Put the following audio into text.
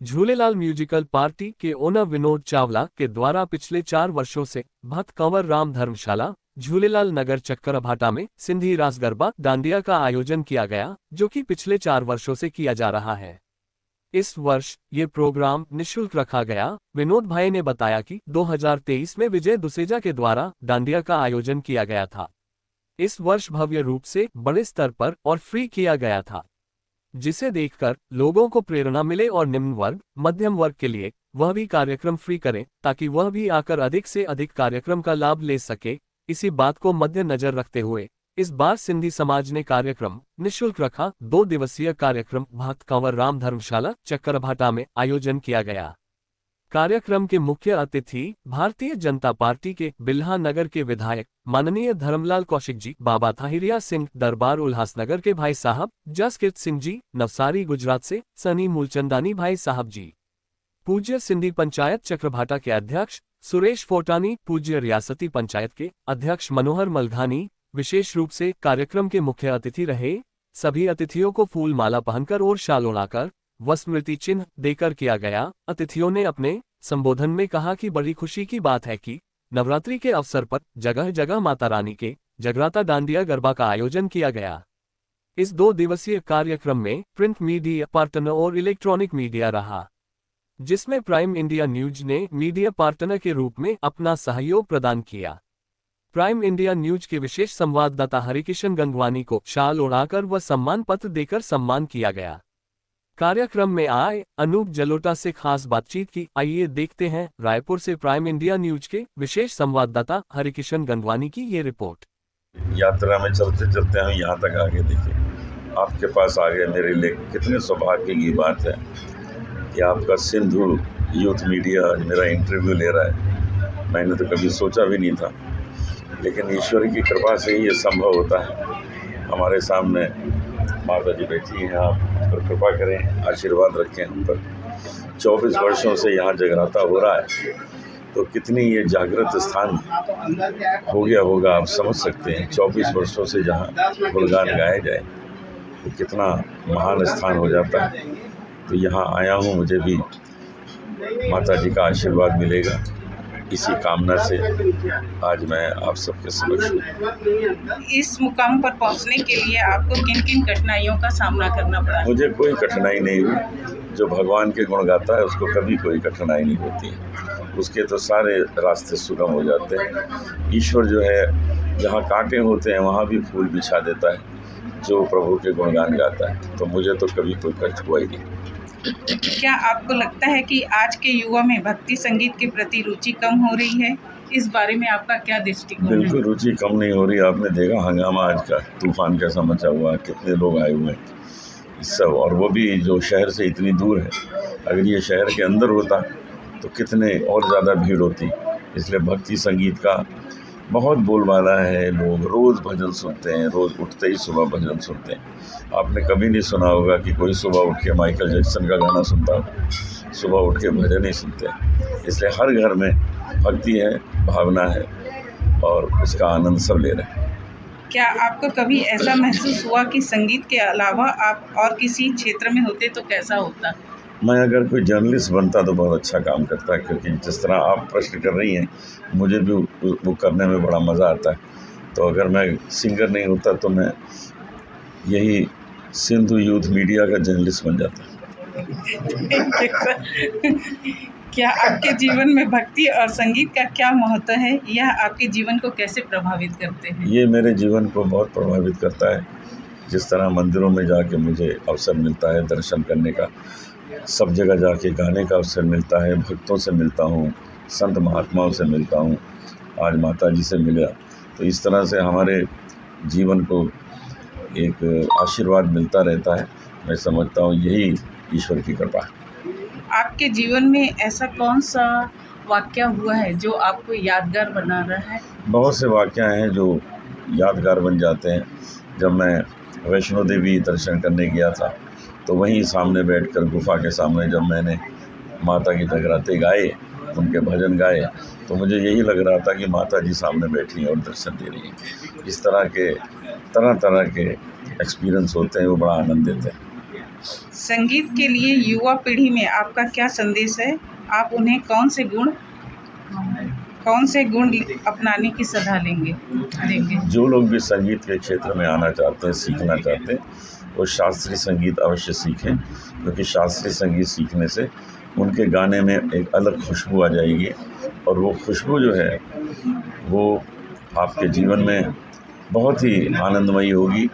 Jhulelal musical party के owner Vinod Chawla के द्वारा पिछले 4 वर्षों से भक्त कंवर राम धर्मशाला झूलेलाल नगर चक्करभाटा में सिंधी रास गरबा डांडिया का आयोजन किया गया, जो कि पिछले 4 वर्षों से किया जा रहा है। इस वर्ष ये प्रोग्राम निःशुल्क रखा गया। विनोद भाई ने बताया कि 2023 में विजय दुसेजा के द्वारा डांडिया का आयोजन किया गया था। इस वर्ष भव्य रूप से बड़े स्तर पर और फ्री किया गया था, जिसे देखकर लोगों को प्रेरणा मिले और निम्न वर्ग मध्यम वर्ग के लिए वह भी कार्यक्रम फ्री करें, ताकि वह भी आकर अधिक से अधिक कार्यक्रम का लाभ ले सके। इसी बात को मद्देनजर रखते हुए इस बार सिंधी समाज ने कार्यक्रम निःशुल्क रखा। 2 दिवसीय कार्यक्रम भक्त कंवर राम धर्मशाला चक्करभाटा में आयोजन किया गया। कार्यक्रम के मुख्य अतिथि भारतीय जनता पार्टी के बिल्हा नगर के विधायक माननीय धर्मलाल कौशिक जी, बाबा ताहिरिया सिंह दरबार उल्लासनगर के भाई साहब जसकीर्त सिंह जी, नवसारी गुजरात से सनी मूलचंदानी भाई साहब जी, पूज्य सिंधी पंचायत चक्रभाटा के अध्यक्ष सुरेश फोटानी, पूज्य रियासती पंचायत के अध्यक्ष मनोहर मलघानी विशेष रूप से कार्यक्रम के मुख्य अतिथि रहे। सभी अतिथियों को फूल माला पहनकर और शाल ओढ़ाकर व स्मृति चिन्ह देकर किया गया। अतिथियों ने अपने संबोधन में कहा कि बड़ी खुशी की बात है कि नवरात्रि के अवसर पर जगह जगह माता रानी के जगराता डांडिया गरबा का आयोजन किया गया। इस 2 दिवसीय कार्यक्रम में प्रिंट मीडिया पार्टनर और इलेक्ट्रॉनिक मीडिया रहा, जिसमें प्राइम इंडिया न्यूज ने मीडिया पार्टनर के रूप में अपना सहयोग प्रदान किया। प्राइम इंडिया न्यूज के विशेष संवाददाता हरिकिशन गंगवानी को शाल ओढ़ाकर व सम्मान पत्र देकर सम्मान किया गया। कार्यक्रम में आए अनूप जलोटा से खास बातचीत की। आइए देखते हैं रायपुर से प्राइम इंडिया न्यूज के विशेष संवाददाता हरिकिशन गंगवानी की ये रिपोर्ट। यात्रा में चलते चलते हम यहाँ तक आगे देखे, आपके पास आ गए। मेरे लिए कितने सौभाग्य की बात है कि आपका सिंधु यूथ मीडिया मेरा इंटरव्यू ले रहा है। मैंने तो कभी सोचा भी नहीं था, लेकिन ईश्वर की कृपा से ही ये संभव होता है। हमारे सामने माता जी बैठी हैं, आप पर कृपा करें, आशीर्वाद रखें हम पर। 24 वर्षों से यहाँ जगराता हो रहा है, तो कितनी ये जागृत स्थान हो गया होगा, आप समझ सकते हैं। 24 वर्षों से जहाँ गुणगान गाया जाए तो कितना महान स्थान हो जाता है। तो यहाँ आया हूँ, मुझे भी माता जी का आशीर्वाद मिलेगा, इसी कामना से आज मैं आप सबके समक्ष हूँ। इस मुकाम पर पहुंचने के लिए आपको किन किन कठिनाइयों का सामना करना पड़ा? मुझे कोई कठिनाई नहीं हुई। जो भगवान के गुण गाता है उसको कभी कोई कठिनाई नहीं होती है, उसके तो सारे रास्ते सुगम हो जाते हैं। ईश्वर जो है जहाँ कांटे होते हैं वहाँ भी फूल बिछा देता है जो प्रभु के गुणगान गाता है। तो मुझे तो कभी कोई कष्ट हुआ ही नहीं। क्या आपको लगता है कि आज के युवा में भक्ति संगीत के प्रति रुचि कम हो रही है? इस बारे में आपका क्या दृष्टिकोण है? बिल्कुल रुचि कम नहीं हो रही। आपने देखा हंगामा आज का, तूफान कैसा मचा हुआ, कितने लोग आए हुए हैं इस सब, और वो भी जो शहर से इतनी दूर है। अगर ये शहर के अंदर होता तो कितने और ज़्यादा भीड़ होती। इसलिए भक्ति संगीत का बहुत बोलबाला है। लोग रोज़ भजन सुनते हैं, रोज़ उठते ही सुबह भजन सुनते हैं। आपने कभी नहीं सुना होगा कि कोई सुबह उठ के माइकल जैक्सन का गाना सुनता हो, सुबह उठ के भजन ही सुनते हैं। इसलिए हर घर में भक्ति है, भावना है, और उसका आनंद सब ले रहे हैं। क्या आपको कभी ऐसा महसूस हुआ कि संगीत के अलावा आप और किसी क्षेत्र में होते तो कैसा होता? मैं अगर कोई जर्नलिस्ट बनता तो बहुत अच्छा काम करता, क्योंकि जिस तरह आप प्रश्न कर रही हैं मुझे भी वो करने में बड़ा मज़ा आता है। तो अगर मैं सिंगर नहीं होता तो मैं यही सिंधु यूथ मीडिया का जर्नलिस्ट बन जाता। क्या आपके जीवन में भक्ति और संगीत का क्या महत्व है? यह आपके जीवन को कैसे प्रभावित करते हैं? ये मेरे जीवन को बहुत प्रभावित करता है। जिस तरह मंदिरों में जाके मुझे अवसर मिलता है दर्शन करने का, सब जगह जाके गाने का अवसर मिलता है, भक्तों से मिलता हूँ, संत महात्माओं से मिलता हूँ, आज माता जी से मिला। तो इस तरह से हमारे जीवन को एक आशीर्वाद मिलता रहता है। मैं समझता हूँ यही ईश्वर की कृपा है। आपके जीवन में ऐसा कौन सा वाक़या हुआ है जो आपको यादगार बना रहा है? बहुत से वाक़या हैं जो यादगार बन जाते हैं। जब मैं वैष्णो देवी दर्शन करने गया था तो वहीं सामने बैठकर गुफा के सामने जब मैंने माता की जगराते गाए, उनके भजन गाए, तो मुझे यही लग रहा था कि माता जी सामने बैठी हैं और दर्शन दे रही हैं। इस तरह के तरह तरह के एक्सपीरियंस होते हैं, वो बड़ा आनंद देते हैं। संगीत के लिए युवा पीढ़ी में आपका क्या संदेश है? आप उन्हें कौन से गुण अपनाने की सलाह देंगे? जो लोग भी संगीत के क्षेत्र में आना चाहते हैं, सीखना चाहते हैं, वो शास्त्रीय संगीत अवश्य सीखें, क्योंकि शास्त्रीय संगीत सीखने से उनके गाने में एक अलग खुशबू आ जाएगी और वो खुशबू जो है वो आपके जीवन में बहुत ही आनंदमयी होगी